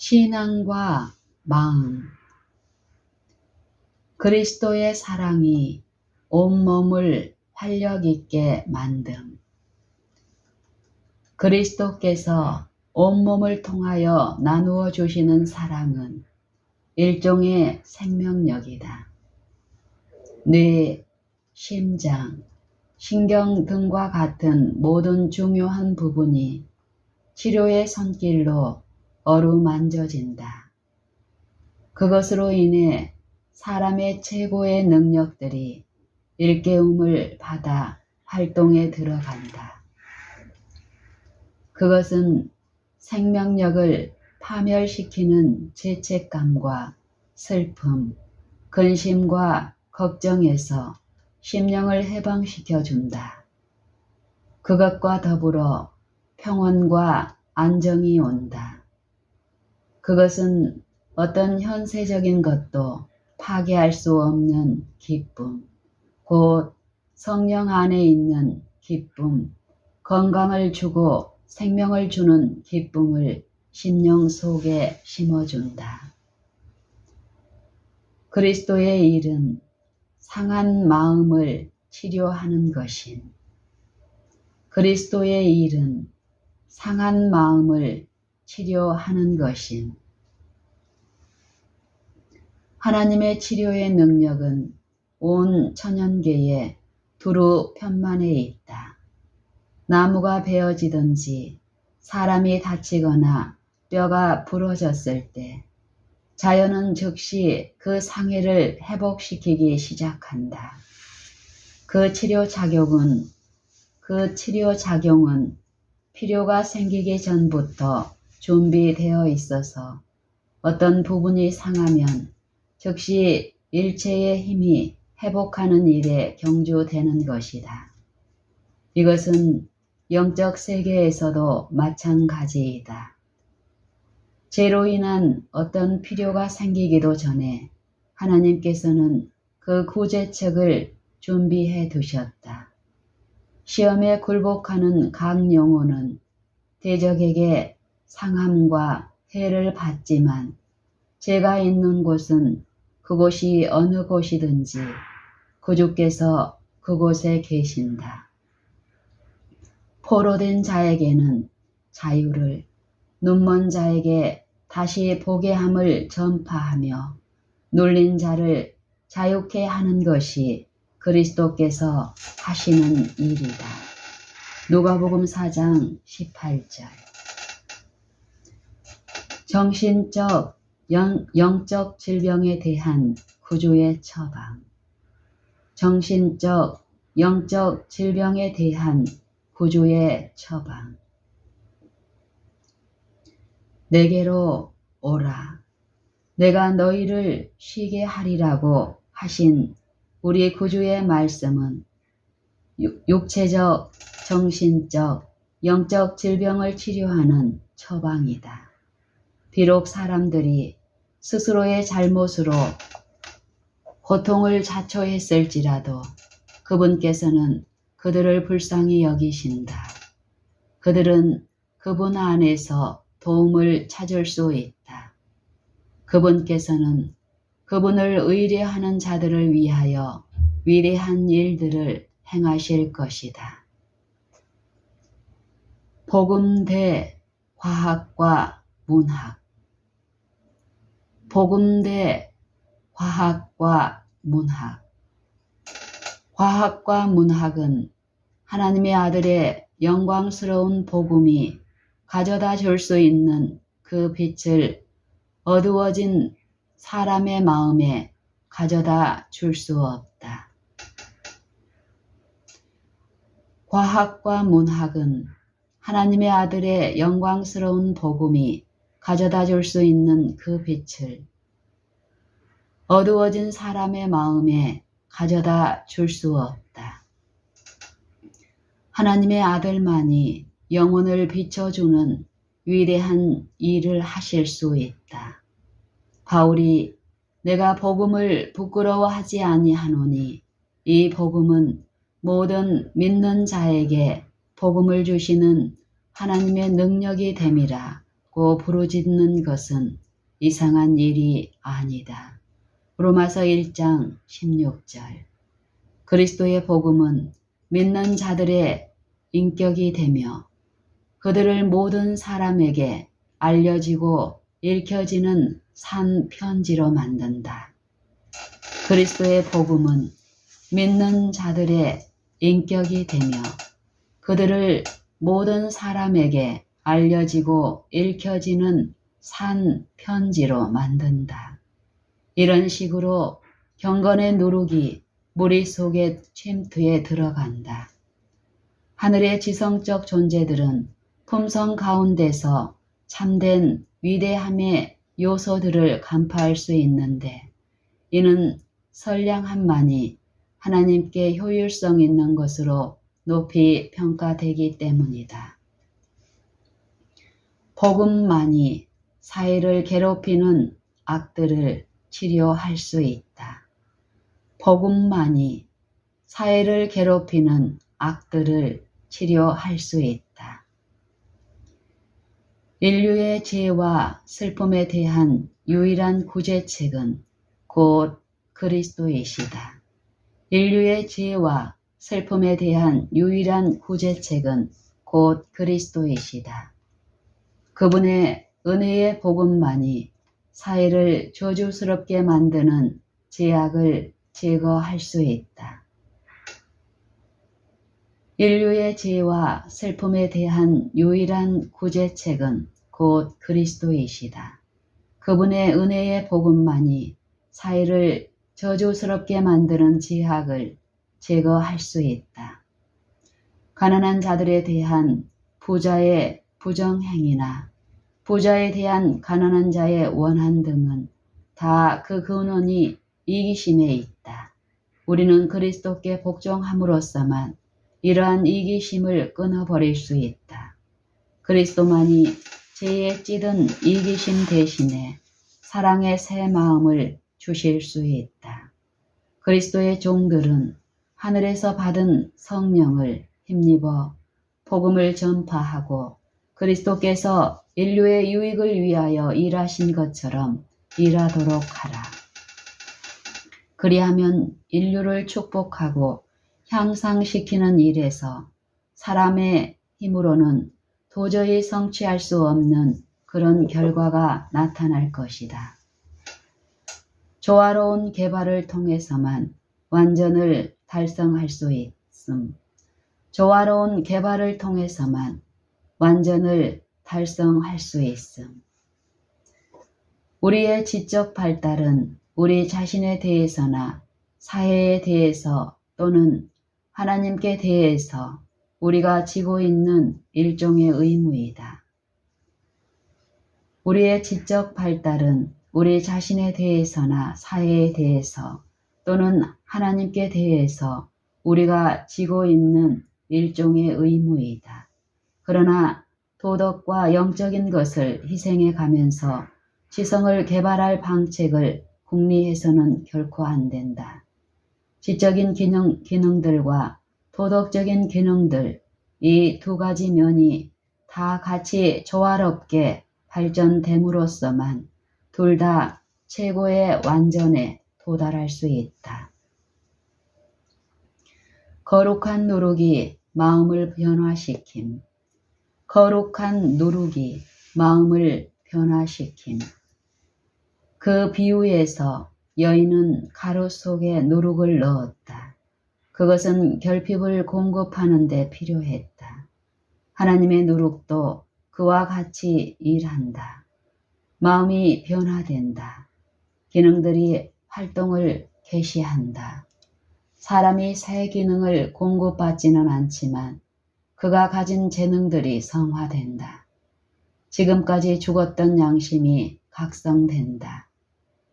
신앙과 마음. 그리스도의 사랑이 온몸을 활력 있게 만듦. 그리스도께서 온몸을 통하여 나누어 주시는 사랑은 일종의 생명력이다. 뇌, 심장, 신경 등과 같은 모든 중요한 부분이 치료의 손길로 어루만져진다. 그것으로 인해 사람의 최고의 능력들이 일깨움을 받아 활동에 들어간다. 그것은 생명력을 파멸시키는 죄책감과 슬픔, 근심과 걱정에서 심령을 해방시켜 준다. 그것과 더불어 평온과 안정이 온다. 그것은 어떤 현세적인 것도 파괴할 수 없는 기쁨, 곧 성령 안에 있는 기쁨, 건강을 주고 생명을 주는 기쁨을 심령 속에 심어준다. 그리스도의 일은 상한 마음을 치료하는 것인, 그리스도의 일은 상한 마음을 치료하는 것인, 하나님의 치료의 능력은 온 천연계에 두루 편만해 있다. 나무가 베어지든지 사람이 다치거나 뼈가 부러졌을 때 자연은 즉시 그 상해를 회복시키기 시작한다. 그 치료작용은 필요가 생기기 전부터 준비되어 있어서 어떤 부분이 상하면 즉시 일체의 힘이 회복하는 일에 경주되는 것이다. 이것은 영적 세계에서도 마찬가지이다. 죄로 인한 어떤 필요가 생기기도 전에 하나님께서는 그 구제책을 준비해 두셨다. 시험에 굴복하는 각 영혼은 대적에게 상함과 해를 받지만 죄가 있는 곳은 그곳이 어느 곳이든지 구주께서 그곳에 계신다. 포로된 자에게는 자유를, 눈먼 자에게 다시 보게 함을 전파하며 눌린 자를 자유케 하는 것이 그리스도께서 하시는 일이다. 누가복음 4장 18절. 정신적, 영적 질병에 대한 구주의 처방. 정신적, 영적 질병에 대한 구주의 처방. 내게로 오라. 내가 너희를 쉬게 하리라고 하신 우리 구주의 말씀은 육체적, 정신적, 영적 질병을 치료하는 처방이다. 비록 사람들이 스스로의 잘못으로 고통을 자초했을지라도 그분께서는 그들을 불쌍히 여기신다. 그들은 그분 안에서 도움을 찾을 수 있다. 그분께서는 그분을 의뢰하는 자들을 위하여 위대한 일들을 행하실 것이다. 복음대 화학과 문학. 복음대 화학과 문학. 화학과 문학은 하나님의 아들의 영광스러운 복음이 가져다 줄 수 있는 그 빛을 어두워진 사람의 마음에 가져다 줄 수 없다. 과학과 문학은 하나님의 아들의 영광스러운 복음이 가져다 줄 수 있는 그 빛을 어두워진 사람의 마음에 가져다 줄 수 없다. 하나님의 아들만이 영혼을 비춰주는 위대한 일을 하실 수 있다. 바울이 내가 복음을 부끄러워하지 아니하노니 이 복음은 모든 믿는 자에게 복음을 주시는 하나님의 능력이 됨이라 고 부르짖는 것은 이상한 일이 아니다. 로마서 1장 16절. 그리스도의 복음은 믿는 자들의 인격이 되며 그들을 모든 사람에게 알려지고 읽혀지는 산 편지로 만든다. 그리스도의 복음은 믿는 자들의 인격이 되며 그들을 모든 사람에게 알려지고 읽혀지는 산 편지로 만든다. 이런 식으로 경건의 누룩이 머릿속의 침투에 들어간다. 하늘의 지성적 존재들은 품성 가운데서 참된 위대함의 요소들을 간파할 수 있는데 이는 선량함만이 하나님께 효율성 있는 것으로 높이 평가되기 때문이다. 복음만이 사회를 괴롭히는 악들을 치료할 수 있다. 복음만이 사회를 괴롭히는 악들을 치료할 수 있다. 인류의 죄와 슬픔에 대한 유일한 구제책은 곧 그리스도이시다. 인류의 죄와 슬픔에 대한 유일한 구제책은 곧 그리스도이시다. 그분의 은혜의 복음만이 사회를 저주스럽게 만드는 죄악을 제거할 수 있다. 인류의 죄와 슬픔에 대한 유일한 구제책은 곧 그리스도이시다. 그분의 은혜의 복음만이 사회를 저주스럽게 만드는 죄악을 제거할 수 있다. 가난한 자들에 대한 부자의 부정행위나 부자에 대한 가난한 자의 원한 등은 다 그 근원이 이기심에 있다. 우리는 그리스도께 복종함으로써만 이러한 이기심을 끊어버릴 수 있다. 그리스도만이 죄에 찌든 이기심 대신에 사랑의 새 마음을 주실 수 있다. 그리스도의 종들은 하늘에서 받은 성령을 힘입어 복음을 전파하고 그리스도께서 인류의 유익을 위하여 일하신 것처럼 일하도록 하라. 그리하면 인류를 축복하고 향상시키는 일에서 사람의 힘으로는 도저히 성취할 수 없는 그런 결과가 나타날 것이다. 조화로운 개발을 통해서만 완전을 달성할 수 있음. 조화로운 개발을 통해서만 완전을 달성할 수 있음. 우리의 지적 발달은 우리 자신에 대해서나 사회에 대해서 또는 하나님께 대해서 우리가 지고 있는 일종의 의무이다. 우리의 지적 발달은 우리 자신에 대해서나 사회에 대해서 또는 하나님께 대해서 우리가 지고 있는 일종의 의무이다. 그러나 도덕과 영적인 것을 희생해 가면서 지성을 개발할 방책을 궁리해서는 결코 안 된다. 지적인 기능들과 도덕적인 기능들, 이 두 가지 면이 다 같이 조화롭게 발전됨으로써만 둘 다 최고의 완전에 도달할 수 있다. 거룩한 누룩이 마음을 변화시킴. 거룩한 누룩이 마음을 변화시킴. 그 비유에서 여인은 가루 속에 누룩을 넣었다. 그것은 결핍을 공급하는 데 필요했다. 하나님의 누룩도 그와 같이 일한다. 마음이 변화된다. 기능들이 활동을 개시한다. 사람이 새 기능을 공급받지는 않지만 그가 가진 재능들이 성화된다. 지금까지 죽었던 양심이 각성된다.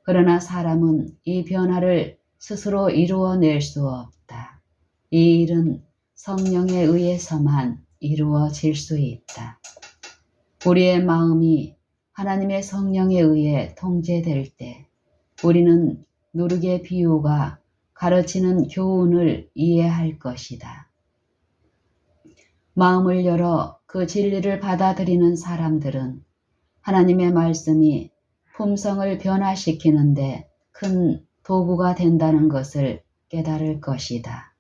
그러나 사람은 이 변화를 스스로 이루어낼 수 없다. 이 일은 성령에 의해서만 이루어질 수 있다. 우리의 마음이 하나님의 성령에 의해 통제될 때 우리는 누룩의 비유가 가르치는 교훈을 이해할 것이다. 마음을 열어 그 진리를 받아들이는 사람들은 하나님의 말씀이 품성을 변화시키는데 큰 도구가 된다는 것을 깨달을 것이다.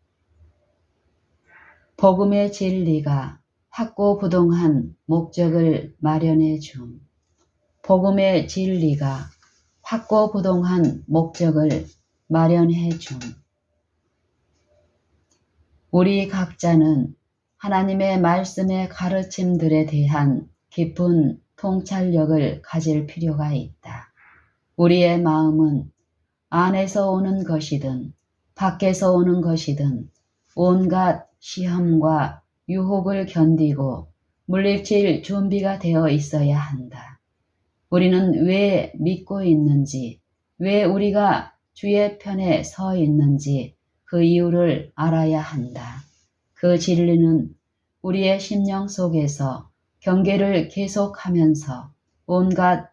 복음의 진리가 확고부동한 목적을 마련해 줌. 복음의 진리가 확고부동한 목적을 마련해 줌. 우리 각자는 하나님의 말씀의 가르침들에 대한 깊은 통찰력을 가질 필요가 있다. 우리의 마음은 안에서 오는 것이든 밖에서 오는 것이든 온갖 시험과 유혹을 견디고 물리칠 준비가 되어 있어야 한다. 우리는 왜 믿고 있는지, 왜 우리가 주의 편에 서 있는지 그 이유를 알아야 한다. 그 진리는 우리의 심령 속에서 경계를 계속하면서 온갖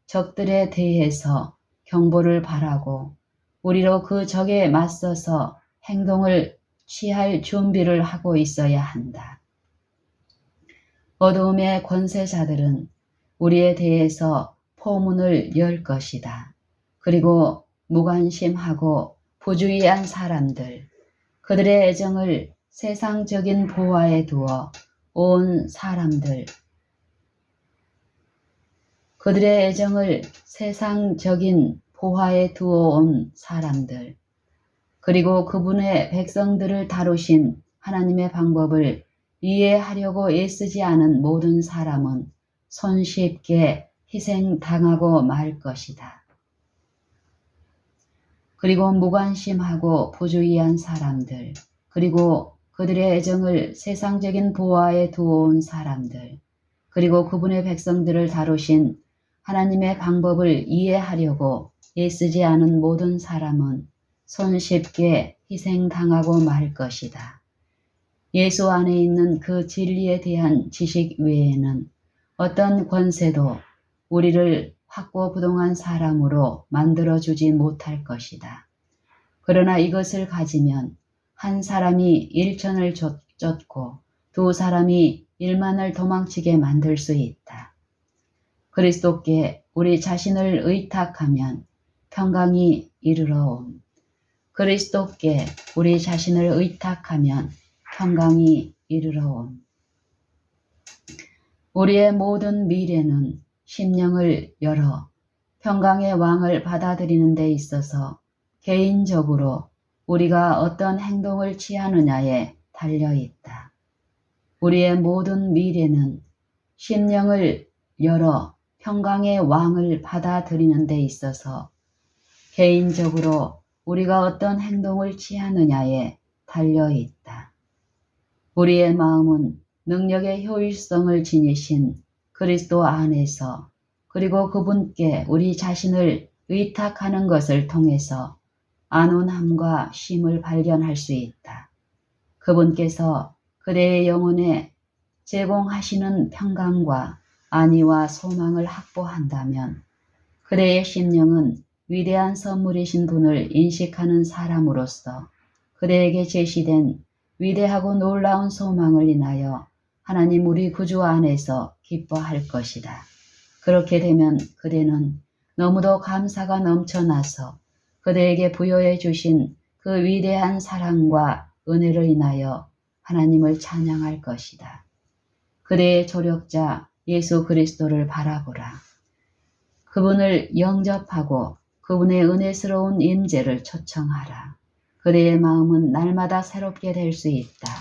적들에 대해서 경보를 바라고 우리로 그 적에 맞서서 행동을 취할 준비를 하고 있어야 한다. 어두움의 권세자들은 우리에 대해서 포문을 열 것이다. 그리고 무관심하고 부주의한 사람들, 그들의 애정을 세상적인 보화에 두어 온 사람들, 그들의 애정을 세상적인 보화에 두어 온 사람들, 그리고 그분의 백성들을 다루신 하나님의 방법을 이해하려고 애쓰지 않은 모든 사람은 손쉽게 희생당하고 말 것이다. 그리고 무관심하고 부주의한 사람들, 그리고 그들의 애정을 세상적인 보화에 두어온 사람들, 그리고 그분의 백성들을 다루신 하나님의 방법을 이해하려고 애쓰지 않은 모든 사람은 손쉽게 희생당하고 말 것이다. 예수 안에 있는 그 진리에 대한 지식 외에는 어떤 권세도 우리를 확고부동한 사람으로 만들어주지 못할 것이다. 그러나 이것을 가지면 한 사람이 1천을 쫓고 두 사람이 1만을 도망치게 만들 수 있다. 그리스도께 우리 자신을 의탁하면 평강이 이르러 옴. 그리스도께 우리 자신을 의탁하면 평강이 이르러 옴. 우리의 모든 미래는 심령을 열어 평강의 왕을 받아들이는 데 있어서 개인적으로 우리가 어떤 행동을 취하느냐에 달려있다. 우리의 모든 미래는 심령을 열어 평강의 왕을 받아들이는 데 있어서 개인적으로 우리가 어떤 행동을 취하느냐에 달려있다. 우리의 마음은 능력의 효율성을 지니신 그리스도 안에서 그리고 그분께 우리 자신을 의탁하는 것을 통해서 안온함과 쉼을 발견할 수 있다. 그분께서 그대의 영혼에 제공하시는 평강과 안위와 소망을 확보한다면 그대의 심령은 위대한 선물이신 분을 인식하는 사람으로서 그대에게 제시된 위대하고 놀라운 소망을 인하여 하나님 우리 구주 안에서 기뻐할 것이다. 그렇게 되면 그대는 너무도 감사가 넘쳐나서 그대에게 부여해 주신 그 위대한 사랑과 은혜를 인하여 하나님을 찬양할 것이다. 그대의 조력자 예수 그리스도를 바라보라. 그분을 영접하고 그분의 은혜스러운 임재를 초청하라. 그대의 마음은 날마다 새롭게 될 수 있다.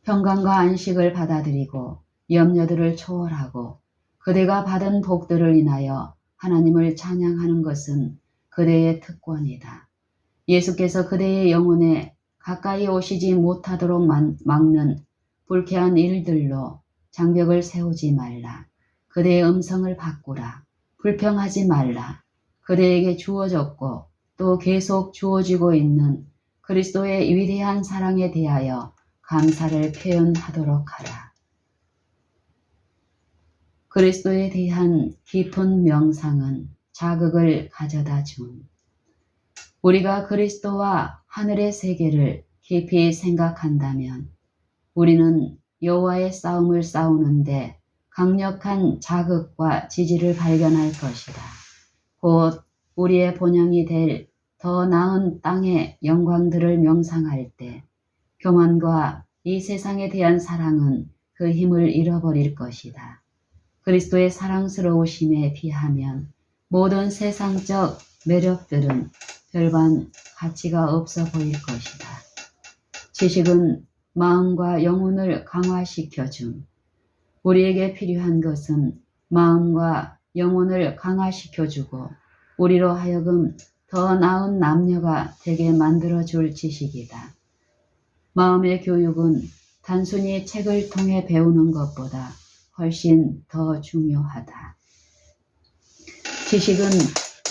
평강과 안식을 받아들이고 염려들을 초월하고 그대가 받은 복들을 인하여 하나님을 찬양하는 것은 그대의 특권이다. 예수께서 그대의 영혼에 가까이 오시지 못하도록 막는 불쾌한 일들로 장벽을 세우지 말라. 그대의 음성을 바꾸라. 불평하지 말라. 그대에게 주어졌고 또 계속 주어지고 있는 그리스도의 위대한 사랑에 대하여 감사를 표현하도록 하라. 그리스도에 대한 깊은 명상은 자극을 가져다 줌. 우리가 그리스도와 하늘의 세계를 깊이 생각한다면 우리는 여호와의 싸움을 싸우는데 강력한 자극과 지지를 발견할 것이다. 곧 우리의 본향이 될 더 나은 땅의 영광들을 명상할 때 교만과 이 세상에 대한 사랑은 그 힘을 잃어버릴 것이다. 그리스도의 사랑스러우심에 비하면 모든 세상적 매력들은 별반 가치가 없어 보일 것이다. 지식은 마음과 영혼을 강화시켜 줌. 우리에게 필요한 것은 마음과 영혼을 강화시켜 주고 우리로 하여금 더 나은 남녀가 되게 만들어 줄 지식이다. 마음의 교육은 단순히 책을 통해 배우는 것보다 훨씬 더 중요하다. 지식은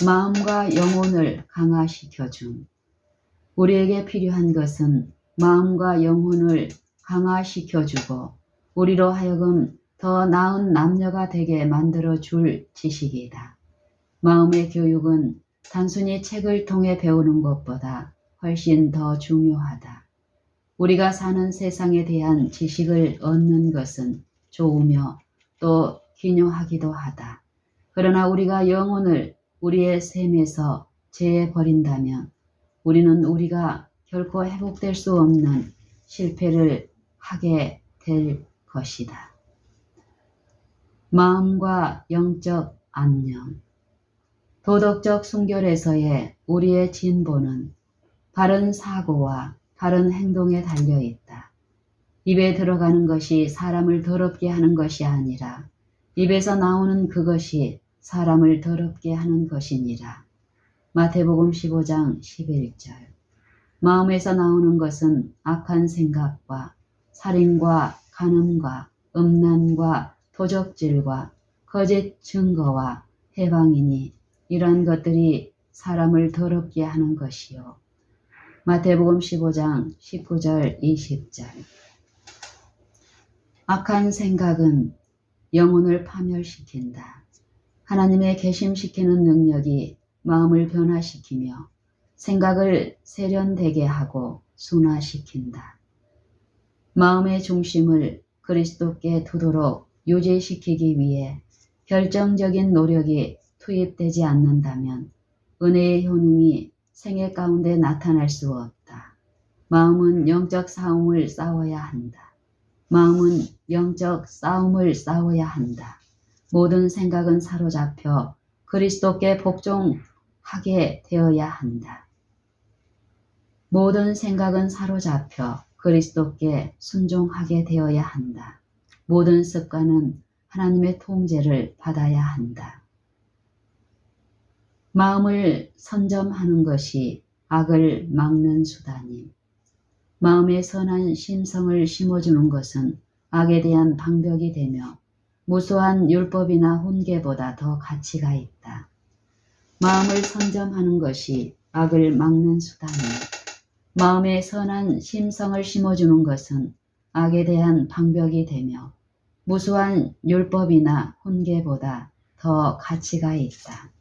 마음과 영혼을 강화시켜 줌. 우리에게 필요한 것은 마음과 영혼을 강화시켜 주고 우리로 하여금 더 나은 남녀가 되게 만들어 줄 지식이다. 마음의 교육은 단순히 책을 통해 배우는 것보다 훨씬 더 중요하다. 우리가 사는 세상에 대한 지식을 얻는 것은 좋으며 또 기묘하기도 하다. 그러나 우리가 영혼을 우리의 셈에서 제해버린다면 우리는 우리가 결코 회복될 수 없는 실패를 하게 될 것이다. 마음과 영적 안녕. 도덕적 순결에서의 우리의 진보는 바른 사고와 바른 행동에 달려있다. 입에 들어가는 것이 사람을 더럽게 하는 것이 아니라 입에서 나오는 그것이 사람을 더럽게 하는 것이니라. 마태복음 15장 11절. 마음에서 나오는 것은 악한 생각과 살인과 간음과 음란과 도적질과 거짓 증거와 해방이니 이러한 것들이 사람을 더럽게 하는 것이요. 마태복음 15장 19절 20절. 악한 생각은 영혼을 파멸시킨다. 하나님의 개심시키는 능력이 마음을 변화시키며 생각을 세련되게 하고 순화시킨다. 마음의 중심을 그리스도께 두도록 유지시키기 위해 결정적인 노력이 투입되지 않는다면 은혜의 효능이 생애 가운데 나타날 수 없다. 마음은 영적 싸움을 싸워야 한다. 마음은 영적 싸움을 싸워야 한다. 모든 생각은 사로잡혀 그리스도께 복종하게 되어야 한다. 모든 생각은 사로잡혀 그리스도께 순종하게 되어야 한다. 모든 습관은 하나님의 통제를 받아야 한다. 마음을 선점하는 것이 악을 막는 수단임. 마음의 선한 심성을 심어주는 것은 악에 대한 방벽이 되며 무수한 율법이나 훈계보다 더 가치가 있다. 마음을 선점하는 것이 악을 막는 수단임. 마음의 선한 심성을 심어주는 것은 악에 대한 방벽이 되며 무수한 율법이나 훈계보다 더 가치가 있다.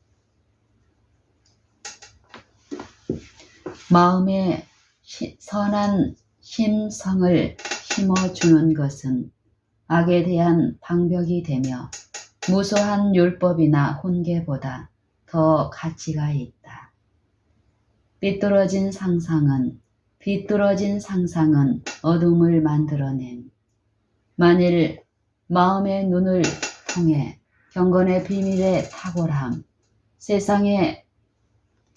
마음에 선한 심성을 심어주는 것은 악에 대한 방벽이 되며 무수한 율법이나 훈계보다 더 가치가 있다. 삐뚤어진 상상은 어둠을 만들어냄. 만일 마음의 눈을 통해 경건의 비밀의 탁월함, 세상의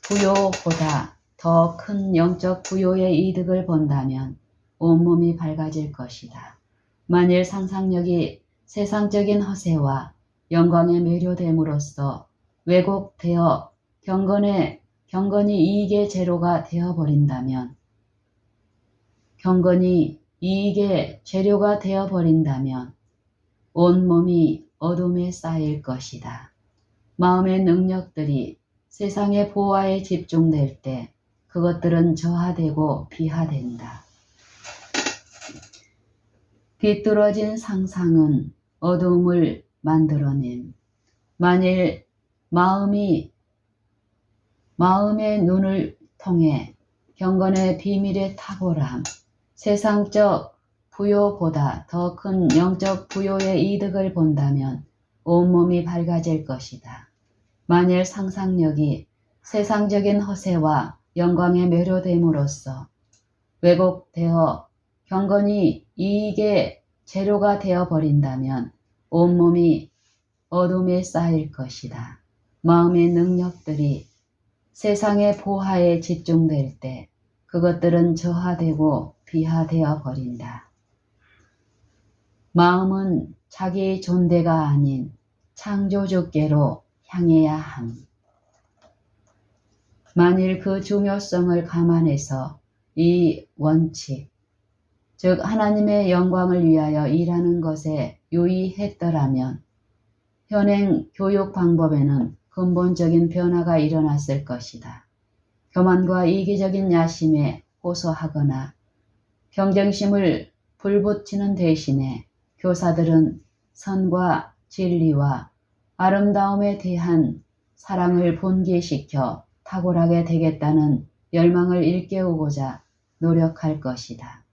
부요보다 더 큰 영적 부요의 이득을 본다면 온몸이 밝아질 것이다. 만일 상상력이 세상적인 허세와 영광에 매료됨으로써 왜곡되어 경건이 이익의 재료가 되어버린다면 온몸이 어둠에 쌓일 것이다. 마음의 능력들이 세상의 보화에 집중될 때 그것들은 저하되고 비하된다. 비뚤어진 상상은 어두움을 만들어냄. 만일 마음의 눈을 통해 경건의 비밀의 탁월함, 세상적 부요보다 더 큰 영적 부요의 이득을 본다면 온몸이 밝아질 것이다. 만일 상상력이 세상적인 허세와 영광에 매료됨으로써 왜곡되어 경건이 이익의 재료가 되어버린다면 온몸이 어둠에 쌓일 것이다. 마음의 능력들이 세상의 보화에 집중될 때 그것들은 저하되고 비하되어 버린다. 마음은 자기 존재가 아닌 창조주께로 향해야 함. 만일 그 중요성을 감안해서 이 원칙, 즉 하나님의 영광을 위하여 일하는 것에 유의했더라면 현행 교육 방법에는 근본적인 변화가 일어났을 것이다. 교만과 이기적인 야심에 호소하거나 경쟁심을 불붙이는 대신에 교사들은 선과 진리와 아름다움에 대한 사랑을 분기시켜 탁월하게 되겠다는 열망을 일깨우고자 노력할 것이다.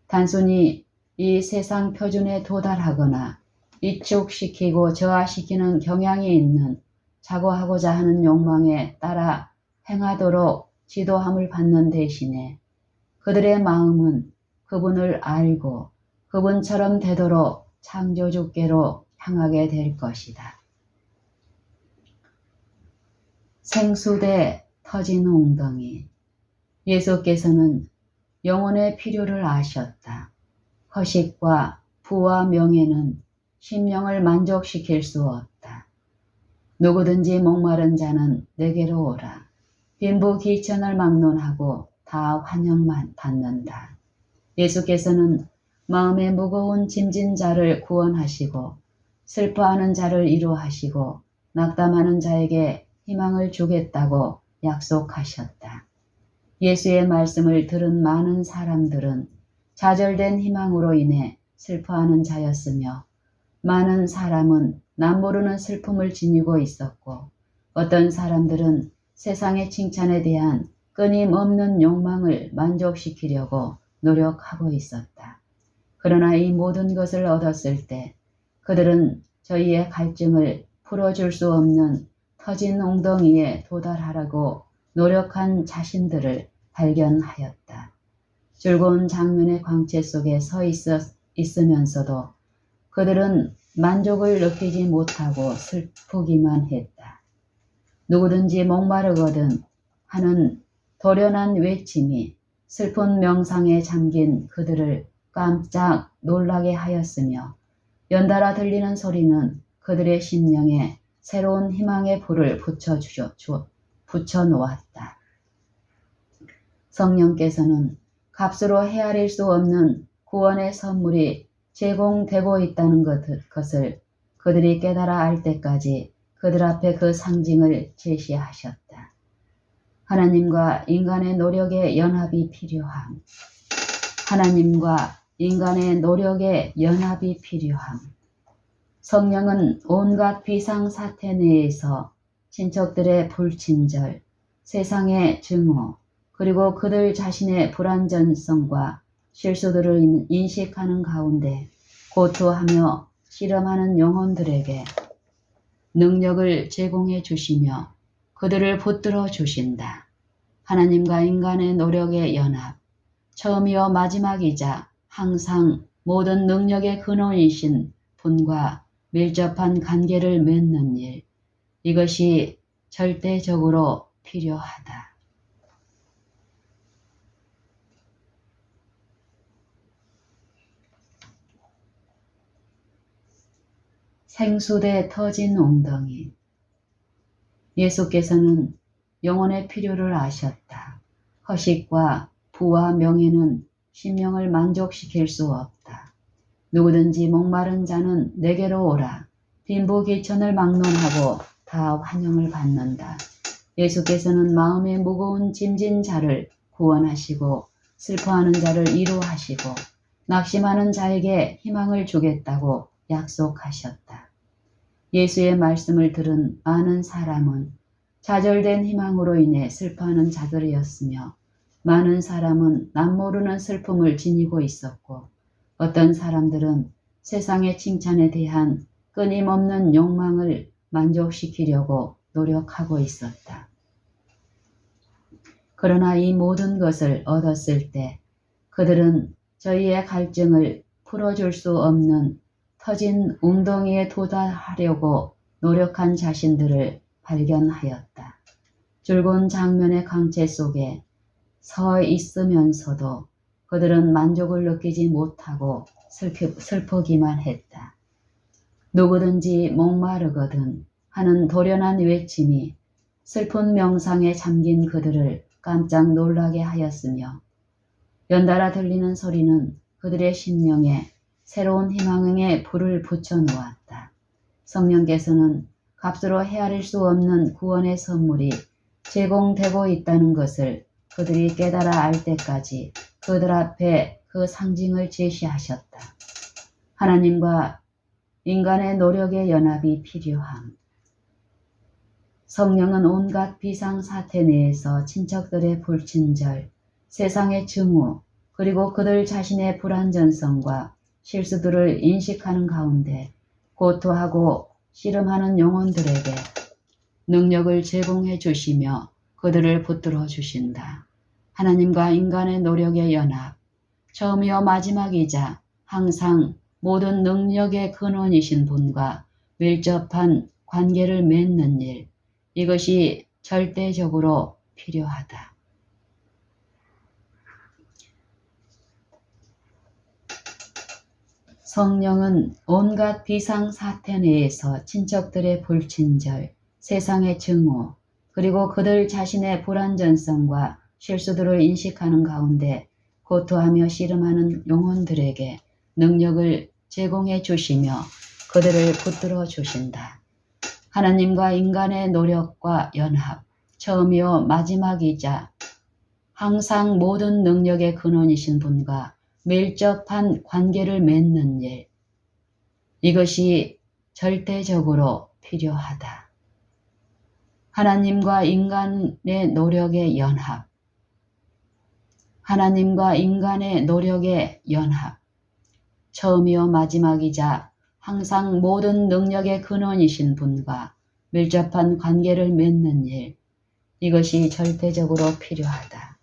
단순히 이 세상 표준에 도달하거나 위축시키고 저하시키는 경향이 있는 자고하고자 하는 욕망에 따라 행하도록 지도함을 받는 대신에 그들의 마음은 그분을 알고 그분처럼 되도록 창조주께로 향하게 될 것이다. 생수대 터진 웅덩이. 예수께서는 영혼의 필요를 아셨다. 허식과 부와 명예는 심령을 만족시킬 수 없다. 누구든지 목마른 자는 내게로 오라. 빈부귀천을 막론하고 다 환영만 받는다. 예수께서는 마음에 무거운 짐진 자를 구원하시고 슬퍼하는 자를 위로하시고 낙담하는 자에게 희망을 주겠다고 약속하셨다. 예수의 말씀을 들은 많은 사람들은 좌절된 희망으로 인해 슬퍼하는 자였으며 많은 사람은 남모르는 슬픔을 지니고 있었고 어떤 사람들은 세상의 칭찬에 대한 끊임없는 욕망을 만족시키려고 노력하고 있었다. 그러나 이 모든 것을 얻었을 때 그들은 저희의 갈증을 풀어줄 수 없는 터진 웅덩이에 도달하라고 노력한 자신들을 발견하였다. 즐거운 장면의 광채 속에 서 있으면서도 그들은 만족을 느끼지 못하고 슬프기만 했다. 누구든지 목마르거든 하는 도련한 외침이 슬픈 명상에 잠긴 그들을 깜짝 놀라게 하였으며 연달아 들리는 소리는 그들의 심령에 새로운 희망의 불을 붙여놓았다. 성령께서는 값으로 헤아릴 수 없는 구원의 선물이 제공되고 있다는 것을 그들이 깨달아 알 때까지 그들 앞에 그 상징을 제시하셨다. 하나님과 인간의 노력의 연합이 필요함. 하나님과 인간의 노력의 연합이 필요함. 성령은 온갖 비상사태 내에서 친척들의 불친절, 세상의 증오, 그리고 그들 자신의 불완전성과 실수들을 인식하는 가운데 고투하며 실험하는 영혼들에게 능력을 제공해 주시며 그들을 붙들어 주신다. 하나님과 인간의 노력의 연합, 처음이요 마지막이자 항상 모든 능력의 근원이신 분과 밀접한 관계를 맺는 일, 이것이 절대적으로 필요하다. 생수대 터진 웅덩이. 예수께서는 영혼의 필요를 아셨다. 허식과 부와 명예는 심령을 만족시킬 수 없다. 누구든지 목마른 자는 내게로 오라. 빈부귀천을 막론하고 다 환영을 받는다. 예수께서는 마음에 무거운 짐진 자를 구원하시고 슬퍼하는 자를 위로하시고 낙심하는 자에게 희망을 주겠다고 약속하셨다. 예수의 말씀을 들은 많은 사람은 좌절된 희망으로 인해 슬퍼하는 자들이었으며 많은 사람은 남모르는 슬픔을 지니고 있었고 어떤 사람들은 세상의 칭찬에 대한 끊임없는 욕망을 만족시키려고 노력하고 있었다. 그러나 이 모든 것을 얻었을 때 그들은 저희의 갈증을 풀어줄 수 없는 터진 웅덩이에 도달하려고 노력한 자신들을 발견하였다. 붉은 장면의 광채 속에 서 있으면서도 그들은 만족을 느끼지 못하고 슬프기만 했다. 누구든지 목마르거든 하는 돌연한 외침이 슬픈 명상에 잠긴 그들을 깜짝 놀라게 하였으며 연달아 들리는 소리는 그들의 심령에 새로운 희망의 불을 붙여놓았다. 성령께서는 값으로 헤아릴 수 없는 구원의 선물이 제공되고 있다는 것을 그들이 깨달아 알 때까지 그들 앞에 그 상징을 제시하셨다. 하나님과 인간의 노력의 연합이 필요함. 성령은 온갖 비상사태 내에서 친척들의 불친절, 세상의 증오, 그리고 그들 자신의 불완전성과 실수들을 인식하는 가운데 고토하고 씨름하는 영혼들에게 능력을 제공해 주시며 그들을 붙들어 주신다. 하나님과 인간의 노력의 연합, 처음이요 마지막이자 항상 모든 능력의 근원이신 분과 밀접한 관계를 맺는 일, 이것이 절대적으로 필요하다. 성령은 온갖 비상사태 내에서 친척들의 불친절, 세상의 증오, 그리고 그들 자신의 불완전성과 실수들을 인식하는 가운데 고토하며 씨름하는 영혼들에게 능력을 제공해 주시며 그들을 붙들어 주신다. 하나님과 인간의 노력과 연합, 처음이요 마지막이자 항상 모든 능력의 근원이신 분과 밀접한 관계를 맺는 일, 이것이 절대적으로 필요하다. 하나님과 인간의 노력의 연합, 하나님과 인간의 노력의 연합, 처음이요 마지막이자 항상 모든 능력의 근원이신 분과 밀접한 관계를 맺는 일, 이것이 절대적으로 필요하다.